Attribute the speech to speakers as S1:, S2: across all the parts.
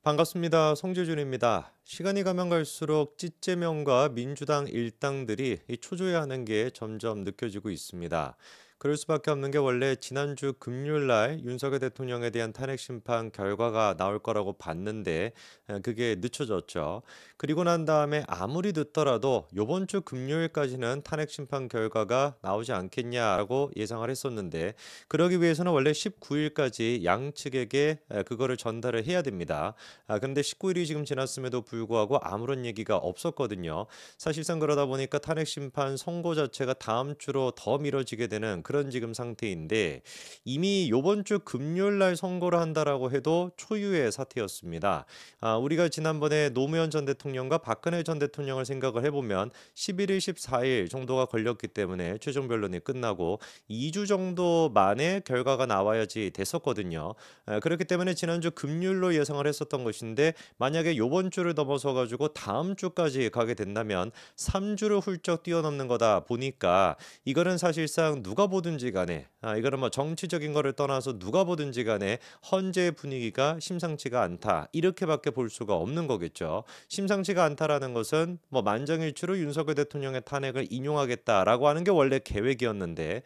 S1: 반갑습니다. 송재준입니다. 시간이 가면 갈수록 찌째명과 민주당 일당들이 이 초조해하는 게 점점 느껴지고 있습니다. 그럴 수밖에 없는 게 원래 지난주 금요일 날 윤석열 대통령에 대한 탄핵 심판 결과가 나올 거라고 봤는데 그게 늦춰졌죠. 그리고 난 다음에 아무리 늦더라도 요번 주 금요일까지는 탄핵 심판 결과가 나오지 않겠냐라고 예상을 했었는데 그러기 위해서는 원래 19일까지 양측에게 그거를 전달을 해야 됩니다. 그런데 19일이 지금 지났음에도 불구하고 아무런 얘기가 없었거든요. 사실상 그러다 보니까 탄핵 심판 선고 자체가 다음 주로 더 미뤄지게 되는 그런 지금 상태인데 이미 요번 주 금요일 날 선고를 한다라고 해도 초유의 사태였습니다. 우리가 지난번에 노무현 전 대통령과 박근혜 전 대통령을 생각을 해보면 11일, 14일 정도가 걸렸기 때문에 최종 변론이 끝나고 2주 정도 만에 결과가 나와야지 됐었거든요. 그렇기 때문에 지난주 금요일로 예상을 했었던 것인데 만약에 요번 주를 넘어서 가지고 다음 주까지 가게 된다면 3주를 훌쩍 뛰어넘는 거다 보니까 이거는 사실상 누가 보든지 간에 이거는 뭐 정치적인 거를 떠나서 누가 보든지 간에 헌재의 분위기가 심상치가 않다. 이렇게밖에 볼 수가 없는 거겠죠. 심상치가 않다라는 것은 뭐 만장일치로 윤석열 대통령의 탄핵을 인용하겠다라고 하는 게 원래 계획이었는데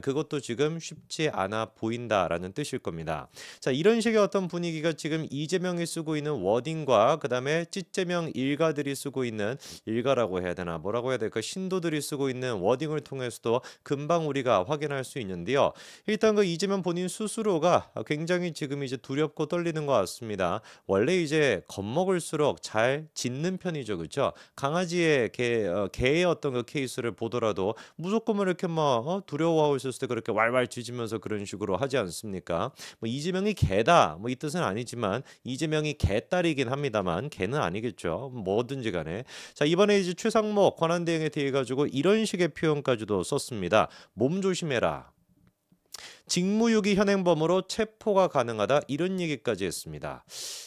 S1: 그것도 지금 쉽지 않아 보인다라는 뜻일 겁니다. 자, 이런 식의 어떤 분위기가 지금 이재명이 쓰고 있는 워딩과 그다음에 찌재명 일가들이 쓰고 있는 일가라고 해야 되나 뭐라고 해야 될까 신도들이 쓰고 있는 워딩을 통해서도 금방 우리가 확인할 수 있는데요. 일단 그 이재명 본인 스스로가 굉장히 지금 이제 두렵고 떨리는 것 같습니다. 원래 이제 겁먹을수록 잘 짖는 편이죠, 그렇죠? 강아지의 개의 어떤 그 케이스를 보더라도 무조건 뭐 이렇게 막 두려워하고 있었을 때 그렇게 왈왈 짖으면서 그런 식으로 하지 않습니까? 뭐 이재명이 개다 뭐 이 뜻은 아니지만 이재명이 개딸이긴 합니다만 개는 아니겠죠. 뭐든지 간에 자 이번에 이제 최상목 권한대행에 대해 가지고 이런 식의 표현까지도 썼습니다. 몸 조심해라. 직무유기 현행범으로 체포가 가능하다 이런 얘기까지 했습니다.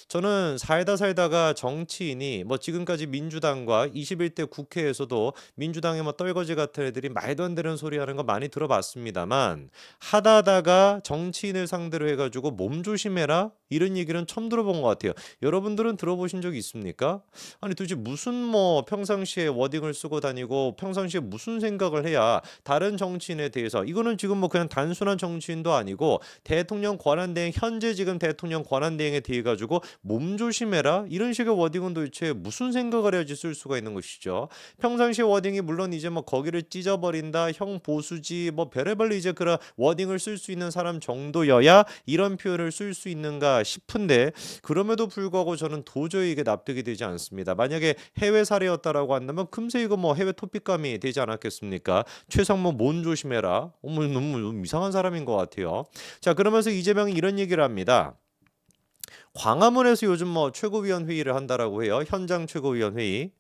S1: 저는 살다 살다가 정치인이 뭐 지금까지 민주당과 21대 국회에서도 민주당의 뭐 떨거지 같은 애들이 말도 안 되는 소리 하는 거 많이 들어봤습니다만 하다가 정치인을 상대로 해가지고 몸 조심해라 이런 얘기는 처음 들어본 것 같아요. 여러분들은 들어보신 적 있습니까? 아니 도대체 무슨 뭐 평상시에 워딩을 쓰고 다니고 평상시에 무슨 생각을 해야 다른 정치인에 대해서 이거는 지금 뭐 그냥 단순한 정치인도 아니고 대통령 권한대행 현재 지금 대통령 권한대행에 대해 가지고 몸 조심해라 이런 식의 워딩은 도대체 무슨 생각을 해야지 쓸 수가 있는 것이죠. 평상시 워딩이 물론 이제 뭐 거기를 찢어버린다 형 보수지 뭐 별의별 이제 그런 워딩을 쓸 수 있는 사람 정도여야 이런 표현을 쓸 수 있는가 싶은데 그럼에도 불구하고 저는 도저히 이게 납득이 되지 않습니다. 만약에 해외 사례였다라고 한다면 금세 이거 뭐 해외 토픽감이 되지 않았겠습니까? 최상무 몸 조심해라. 어머 너무 이상한 사람인 것 같아요. 자 그러면서 이재명이 이런 얘기를 합니다. 광화문에서 요즘 뭐 최고위원 회의를 한다라고 해요. 현장 최고위원 회의.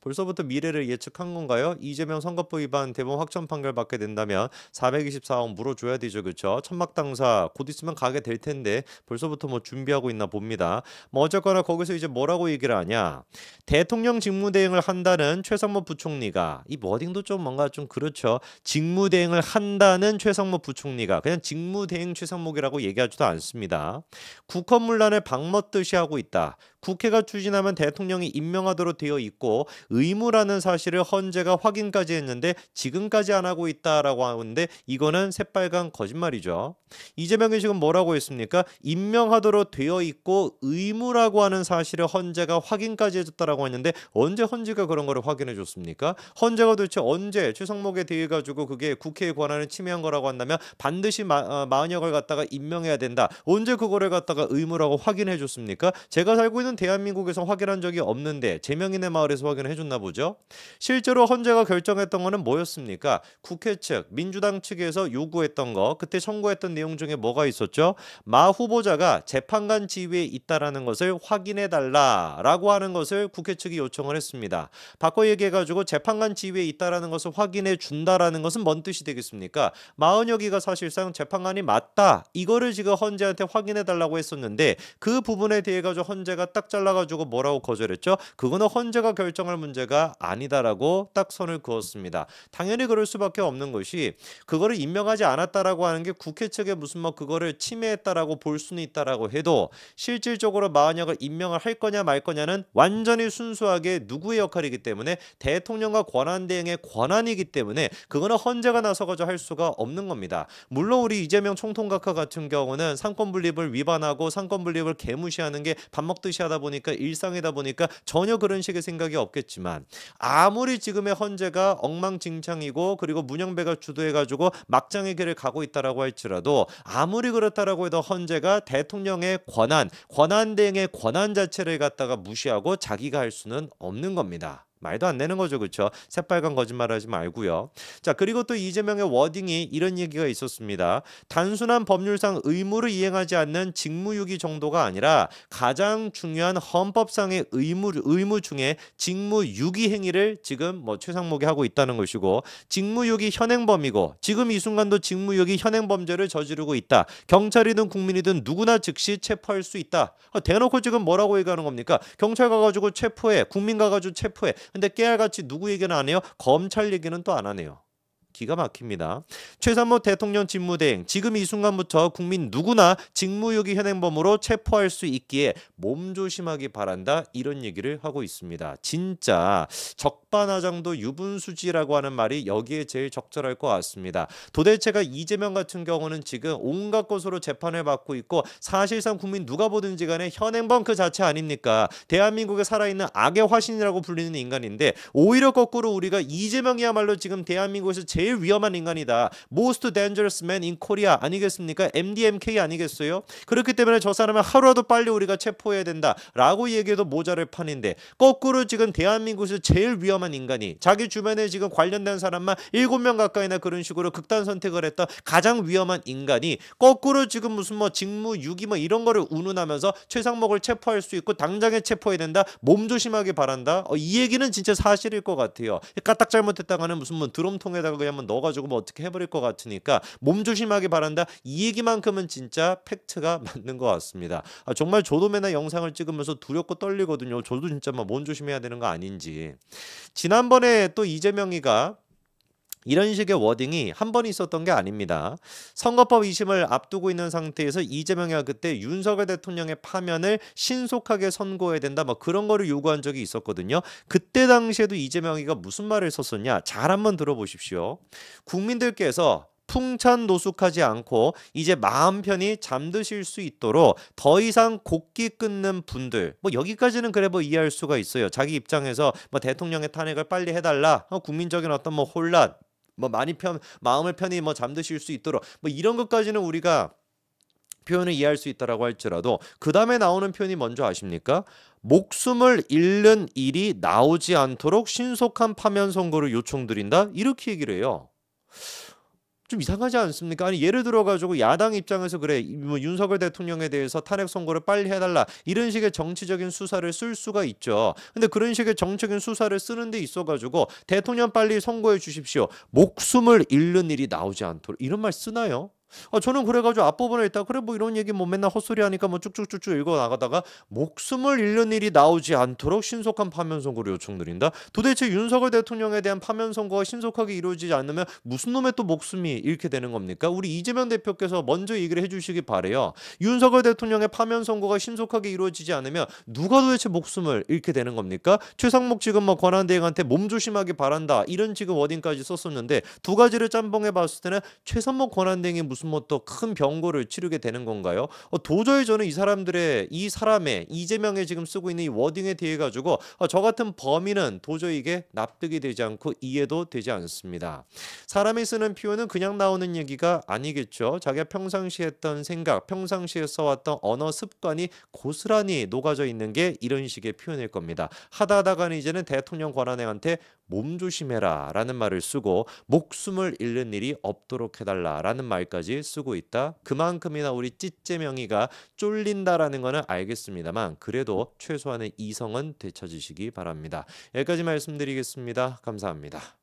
S1: 벌써부터 미래를 예측한 건가요? 이재명 선거법 위반 대법원 확정 판결 받게 된다면 424억 물어줘야 되죠, 그렇죠? 천막 당사 곧 있으면 가게 될 텐데 벌써부터 뭐 준비하고 있나 봅니다. 뭐 어쨌거나 거기서 이제 뭐라고 얘기를 하냐? 대통령 직무대행을 한다는 최상목 부총리가 이 워딩도 좀 뭔가 좀 그렇죠. 직무대행을 한다는 최상목 부총리가 그냥 직무대행 최상목이라고 얘기하지도 않습니다. 국헌문란을 방мот듯이 하고 있다. 국회가 추진하면 대통령이 임명하도록 되어 있고 의무라는 사실을 헌재가 확인까지 했는데 지금까지 안 하고 있다라고 하는데 이거는 새빨간 거짓말이죠. 이재명이 지금 뭐라고 했습니까? 임명하도록 되어 있고 의무라고 하는 사실을 헌재가 확인까지 해줬다라고 했는데 언제 헌재가 그런 거를 확인해 줬습니까? 헌재가 도대체 언제 최상목에 대해 가지고 그게 국회의 권한을 침해한 거라고 한다면 반드시 마은혁을 갖다가 임명해야 된다. 언제 그거를 갖다가 의무라고 확인해 줬습니까? 제가 살고 있는 대한민국에서 확인한 적이 없는데 제명인의 마을에서 확인해 줬나 보죠. 실제로 헌재가 결정했던 거는 뭐였습니까? 국회 측, 민주당 측에서 요구했던 거 그때 청구했던 내용 중에 뭐가 있었죠? 마 후보자가 재판관 지위에 있다라는 것을 확인해 달라라고 하는 것을 국회 측이 요청을 했습니다. 바꿔 얘기해가지고 재판관 지위에 있다라는 것을 확인해 준다라는 것은 뭔 뜻이 되겠습니까? 마은혁이가 사실상 재판관이 맞다 이거를 지금 헌재한테 확인해 달라고 했었는데 그 부분에 대해 가지고 헌재가 딱 잘라가지고 뭐라고 거절했죠? 그거는 헌재가 결정 결정할 문제가 아니다라고 딱 선을 그었습니다. 당연히 그럴 수밖에 없는 것이 그거를 임명하지 않았다라고 하는 게 국회 측에 무슨 뭐 그거를 침해했다라고 볼 수는 있다라고 해도 실질적으로 만약에 임명을 할 거냐 말 거냐는 완전히 순수하게 누구의 역할이기 때문에 대통령과 권한대행의 권한이기 때문에 그거는 헌재가 나서가지고 할 수가 없는 겁니다. 물론 우리 이재명 총통각하 같은 경우는 상권분립을 위반하고 상권분립을 개무시하는 게 밥 먹듯이 하다 보니까 일상이다 보니까 전혀 그런 식의 생각이 없겠지만 아무리 지금의 헌재가 엉망진창이고 그리고 문영배가 주도해가지고 막장의 길을 가고 있다라고 할지라도 아무리 그렇다라고 해도 헌재가 대통령의 권한대행의 권한 자체를 갖다가 무시하고 자기가 할 수는 없는 겁니다. 말도 안 되는 거죠. 그렇죠? 새빨간 거짓말하지 말고요. 자, 그리고 또 이재명의 워딩이 이런 얘기가 있었습니다. 단순한 법률상 의무를 이행하지 않는 직무유기 정도가 아니라 가장 중요한 헌법상의 의무 중에 직무유기 행위를 지금 뭐 최상목이 하고 있다는 것이고 직무유기 현행범이고 지금 이 순간도 직무유기 현행범죄를 저지르고 있다. 경찰이든 국민이든 누구나 즉시 체포할 수 있다. 대놓고 지금 뭐라고 얘기하는 겁니까? 경찰 가가지고 체포해. 국민 가가지고 체포해. 근데 깨알같이 누구 얘기는 안 해요? 검찰 얘기는 또 안 하네요. 기가 막힙니다. 최상목 대통령 직무대행 지금 이 순간부터 국민 누구나 직무유기 현행범으로 체포할 수 있기에 몸조심하기 바란다 이런 얘기를 하고 있습니다. 진짜 적반하장도 유분수지라고 하는 말이 여기에 제일 적절할 것 같습니다. 도대체가 이재명 같은 경우는 지금 온갖 것으로 재판을 받고 있고 사실상 국민 누가 보든지 간에 현행범 그 자체 아닙니까? 대한민국에 살아있는 악의 화신이라고 불리는 인간인데 오히려 거꾸로 우리가 이재명이야말로 지금 대한민국에서 제일 위험한 인간이다. Most dangerous man in Korea 아니겠습니까? MDMK 아니겠어요? 그렇기 때문에 저 사람을 하루라도 빨리 우리가 체포해야 된다라고 얘기해도 모자랄 판인데 거꾸로 지금 대한민국에서 제일 위험한 인간이 자기 주변에 지금 관련된 사람만 7명 가까이나 그런 식으로 극단 선택을 했던 가장 위험한 인간이 거꾸로 지금 무슨 뭐 직무유기 뭐 이런 거를 운운하면서 최상목을 체포할 수 있고 당장에 체포해야 된다. 몸조심하기 바란다. 이 얘기는 진짜 사실일 것 같아요. 까딱 잘못했다가는 무슨 뭐 드럼통에다가 그냥 넣어가지고 뭐 어떻게 해버릴 것 같으니까 몸조심하기 바란다. 이 얘기만큼은 진짜 팩트가 맞는 것 같습니다. 정말 저도 맨날 영상을 찍으면서 두렵고 떨리거든요. 저도 진짜 막 몸 조심해야 되는 거 아닌지. 지난번에 또 이재명이가 이런 식의 워딩이 한 번 있었던 게 아닙니다. 선거법 2심을 앞두고 있는 상태에서 이재명이가 그때 윤석열 대통령의 파면을 신속하게 선고해야 된다 뭐 그런 거를 요구한 적이 있었거든요. 그때 당시에도 이재명이가 무슨 말을 썼었냐 잘 한번 들어보십시오. 국민들께서 풍찬 노숙하지 않고 이제 마음 편히 잠드실 수 있도록 더 이상 곡기 끊는 분들 뭐 여기까지는 그래 뭐 이해할 수가 있어요. 자기 입장에서 뭐 대통령의 탄핵을 빨리 해달라 국민적인 어떤 뭐 혼란 뭐 마음을 편히 뭐 잠드실 수 있도록 뭐 이런 것까지는 우리가 표현을 이해할 수 있다라고 할지라도 그 다음에 나오는 표현이 뭔지 아십니까? 목숨을 잃는 일이 나오지 않도록 신속한 파면 선고를 요청드린다 이렇게 얘기를 해요. 좀 이상하지 않습니까? 아니 예를 들어가지고 야당 입장에서 그래 뭐 윤석열 대통령에 대해서 탄핵 선고를 빨리 해달라 이런 식의 정치적인 수사를 쓸 수가 있죠. 근데 그런 식의 정치적인 수사를 쓰는 데 있어가지고 대통령 빨리 선고해 주십시오. 목숨을 잃는 일이 나오지 않도록 이런 말 쓰나요? 저는 그래가지고 앞부분에 있다 그래 뭐 이런 얘기 뭐 맨날 헛소리 하니까 뭐 쭉쭉쭉쭉 읽어 나가다가 목숨을 잃는 일이 나오지 않도록 신속한 파면 선고를 요청드린다. 도대체 윤석열 대통령에 대한 파면 선고가 신속하게 이루어지지 않으면 무슨 놈의 또 목숨이 잃게 되는 겁니까? 우리 이재명 대표께서 먼저 얘기를 해주시기 바래요. 윤석열 대통령의 파면 선고가 신속하게 이루어지지 않으면 누가 도대체 목숨을 잃게 되는 겁니까? 최상목 지금 뭐 권한대행한테 몸조심하기 바란다 이런 지금 워딩까지 썼었는데 두 가지를 짬뽕해 봤을 때는 최상목 권한대행이 무슨 뭐 또 큰 병고를 치르게 되는 건가요? 도저히 저는 이 사람의 이재명이 지금 쓰고 있는 이 워딩에 대해 가지고 저 같은 범인은 도저히 이게 납득이 되지 않고 이해도 되지 않습니다. 사람이 쓰는 표현은 그냥 나오는 얘기가 아니겠죠. 자기가 평상시에 했던 생각, 평상시에 써왔던 언어 습관이 고스란히 녹아져 있는 게 이런 식의 표현일 겁니다. 하다하다가는 이제는 대통령 권한대행한테 몸조심해라 라는 말을 쓰고 목숨을 잃는 일이 없도록 해달라라는 말까지 쓰고 있다. 그만큼이나 우리 찌째명이가 쫄린다라는 거는 알겠습니다만 그래도 최소한의 이성은 되찾으시기 바랍니다. 여기까지 말씀드리겠습니다. 감사합니다.